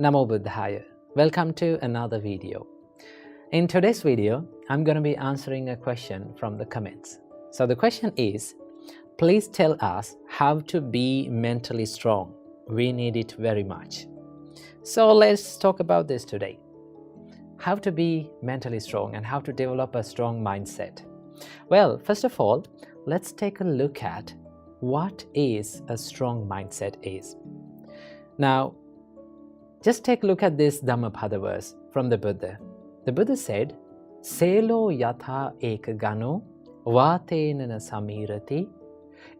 Namo Buddhaya. Welcome to another video. In today's video, I'm going to be answering a question from the comments. So the question is, please tell us how to be mentally strong. We need it very much. So let's talk about this today. How to be mentally strong and how to develop a strong mindset. Well, first of all, let's take a look at what is a strong mindset is. Now, just take a look at this Dhammapada verse from the Buddha. The Buddha said, Selo yatha ekagano vatenana samirati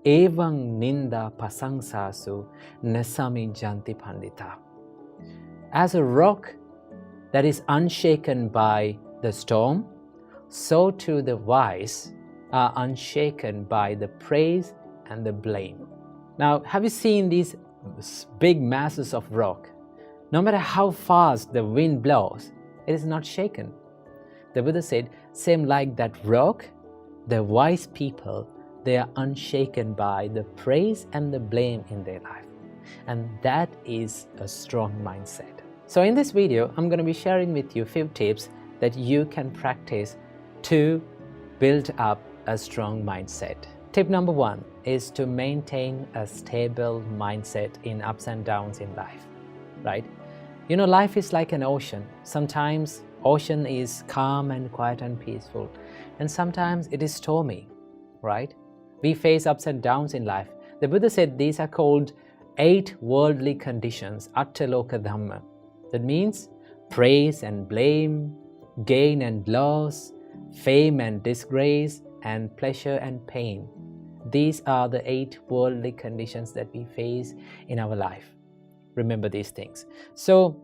evang ninda pasangsasu nasami janti pandita. As a rock that is unshaken by the storm, so too the wise are unshaken by the praise and the blame. Now, have you seen these big masses of rock? No matter how fast the wind blows, it is not shaken. The Buddha said, same like that rock, the wise people, they are unshaken by the praise and the blame in their life. And that is a strong mindset. So in this video, I'm going to be sharing with you a few tips that you can practice to build up a strong mindset. Tip number 1 is to maintain a stable mindset in ups and downs in life, right? You know, life is like an ocean. Sometimes ocean is calm and quiet and peaceful, and sometimes it is stormy, right? We face ups and downs in life. The Buddha said these are called 8 worldly conditions, Ateloka Dhamma. That means praise and blame, gain and loss, fame and disgrace, and pleasure and pain. These are the 8 worldly conditions that we face in our life. Remember these things. So,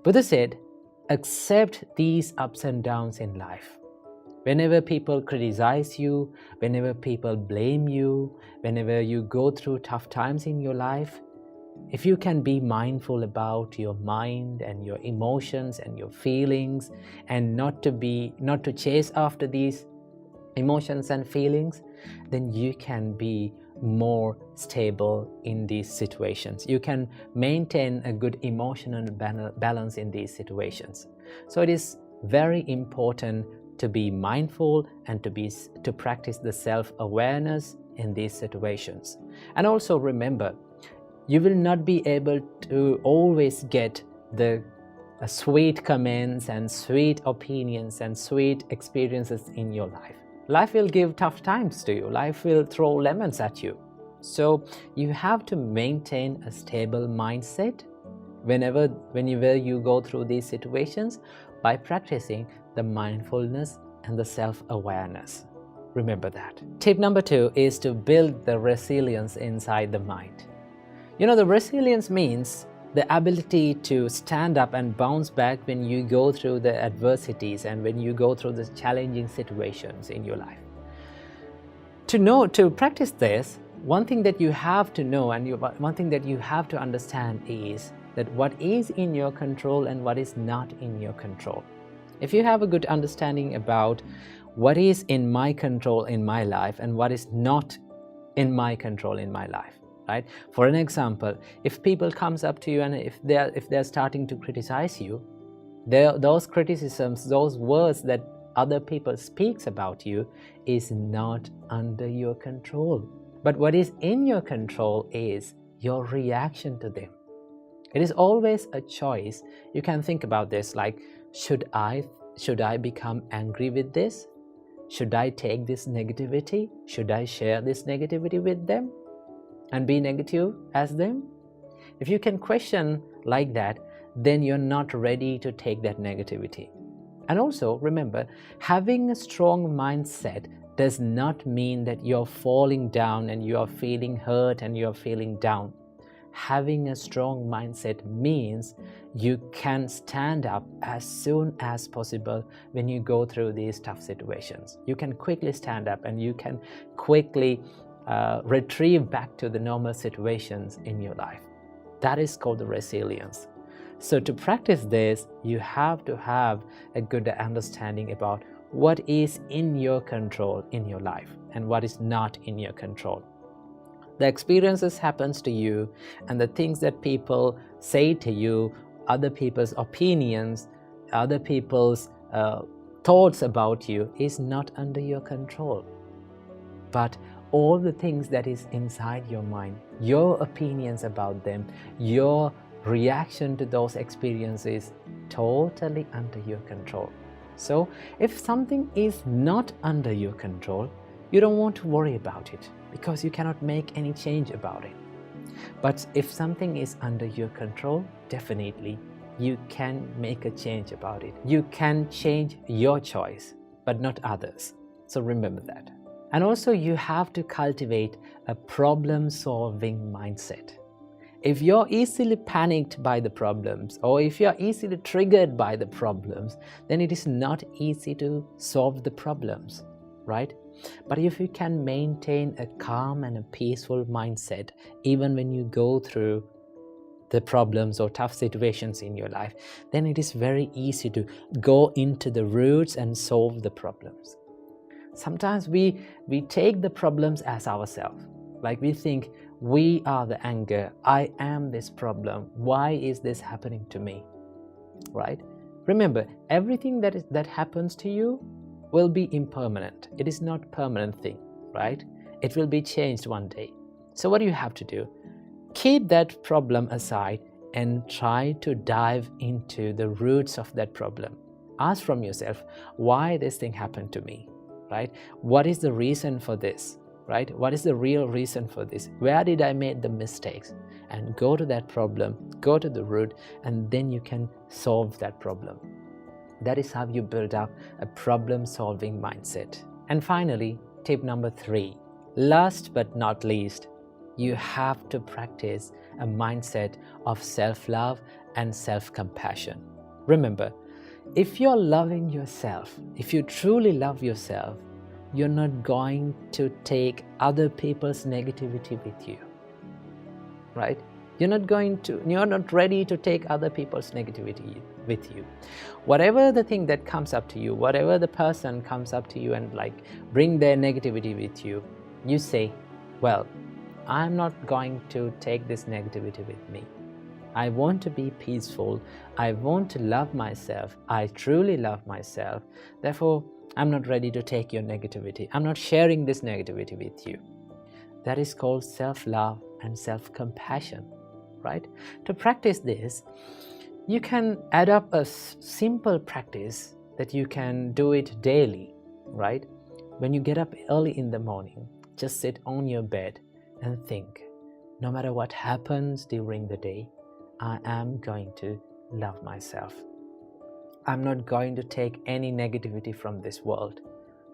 Buddha said, accept these ups and downs in life. Whenever people criticize you, whenever people blame you, whenever you go through tough times in your life, if you can be mindful about your mind and your emotions and your feelings and not to chase after these emotions and feelings, then you can be more stable in these situations. You can maintain a good emotional balance in these situations. So it is very important to be mindful and to practice the self-awareness in these situations. And also remember, you will not be able to always get the sweet comments and sweet opinions and sweet experiences in your life. Life will give tough times to you. Life will throw lemons at you. So you have to maintain a stable mindset whenever you go through these situations by practicing the mindfulness and the self-awareness. Remember that. Tip number 2 is to build the resilience inside the mind. You know, the resilience means the ability to stand up and bounce back when you go through the adversities and when you go through the challenging situations in your life. To practice this, one thing that you have to know and one thing that you have to understand is that what is in your control and what is not in your control. If you have a good understanding about what is in my control in my life and what is not in my control in my life, right? For an example, if people comes up to you and if they're starting to criticize you, those criticisms, those words that other people speaks about you is not under your control. But what is in your control is your reaction to them. It is always a choice. You can think about this like, should I become angry with this? Should I take this negativity? Should I share this negativity with them and be negative as them? If you can question like that, then you're not ready to take that negativity. And also remember, having a strong mindset does not mean that you're falling down and you're feeling hurt and you're feeling down. Having a strong mindset means you can stand up as soon as possible when you go through these tough situations. You can quickly stand up and you can quickly retrieve back to the normal situations in your life. That is called the resilience. So to practice this, you have to have a good understanding about what is in your control in your life and what is not in your control. The experiences happens to you and the things that people say to you other people's opinions, other people's thoughts about you is not under your control. But all the things that is inside your mind, your opinions about them, your reaction to those experiences, totally under your control. So if something is not under your control, you don't want to worry about it because you cannot make any change about it. But if something is under your control, definitely you can make a change about it. You can change your choice, but not others. So remember that. And also you have to cultivate a problem-solving mindset. If you're easily panicked by the problems, or if you're easily triggered by the problems, then it is not easy to solve the problems, right? But if you can maintain a calm and a peaceful mindset, even when you go through the problems or tough situations in your life, then it is very easy to go into the roots and solve the problems. Sometimes we take the problems as ourselves. Like we think, we are the anger, I am this problem, why is this happening to me, right? Remember, everything that happens to you will be impermanent. It is not a permanent thing, right? It will be changed one day. So what do you have to do? Keep that problem aside and try to dive into the roots of that problem. Ask from yourself, why this thing happened to me, right? What is the reason for this? Right? What is the real reason for this? Where did I make the mistakes? And go to that problem, go to the root, and then you can solve that problem. That is how you build up a problem-solving mindset. And finally, tip number 3. Last but not least, you have to practice a mindset of self-love and self-compassion. Remember, if you're loving yourself, if you truly love yourself, you're not going to take other people's negativity with you, right? You're not ready to take other people's negativity with you. Whatever the thing that comes up to you, whatever the person comes up to you and like bring their negativity with you, you say, well, I'm not going to take this negativity with me. I want to be peaceful. I want to love myself. I truly love myself. Therefore, I'm not ready to take your negativity. I'm not sharing this negativity with you. That is called self-love and self-compassion, right? To practice this, you can add up a simple practice that you can do it daily, right? When you get up early in the morning, just sit on your bed and think, no matter what happens during the day, I am going to love myself. I'm not going to take any negativity from this world,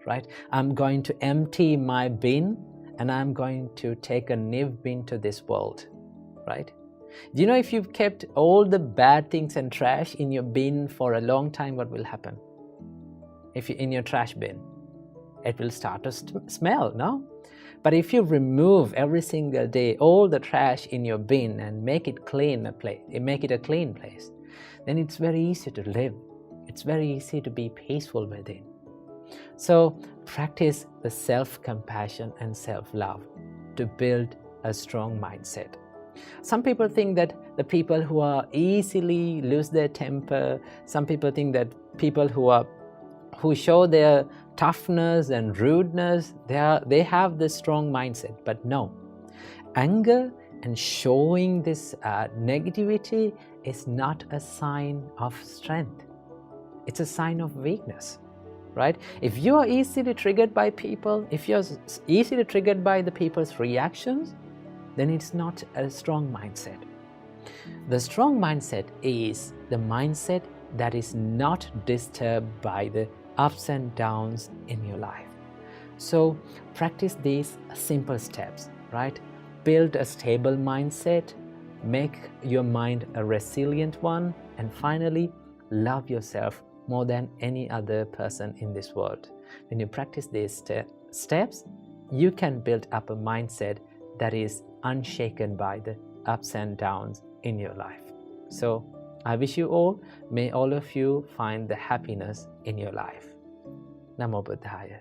right? I'm going to empty my bin and I'm going to take a new bin to this world, right? Do you know if you've kept all the bad things and trash in your bin for a long time, what will happen? If you're in your trash bin, it will start to smell, no? But if you remove every single day all the trash in your bin and make it a clean place, then it's very easy to live. It's very easy to be peaceful within. So practice the self-compassion and self-love to build a strong mindset. Some people think that the people who are easily lose their temper, some people think that people who show their toughness and rudeness, they have this strong mindset. But no, anger and showing this negativity is not a sign of strength. It's a sign of weakness, right? If you are easily triggered by people, if you're easily triggered by the people's reactions, then it's not a strong mindset. The strong mindset is the mindset that is not disturbed by the ups and downs in your life. So practice these simple steps, right? Build a stable mindset, make your mind a resilient one, and finally, love yourself more than any other person in this world. When you practice these steps, you can build up a mindset that is unshaken by the ups and downs in your life. So I wish you all, may all of you find the happiness in your life. Namo Buddhaya.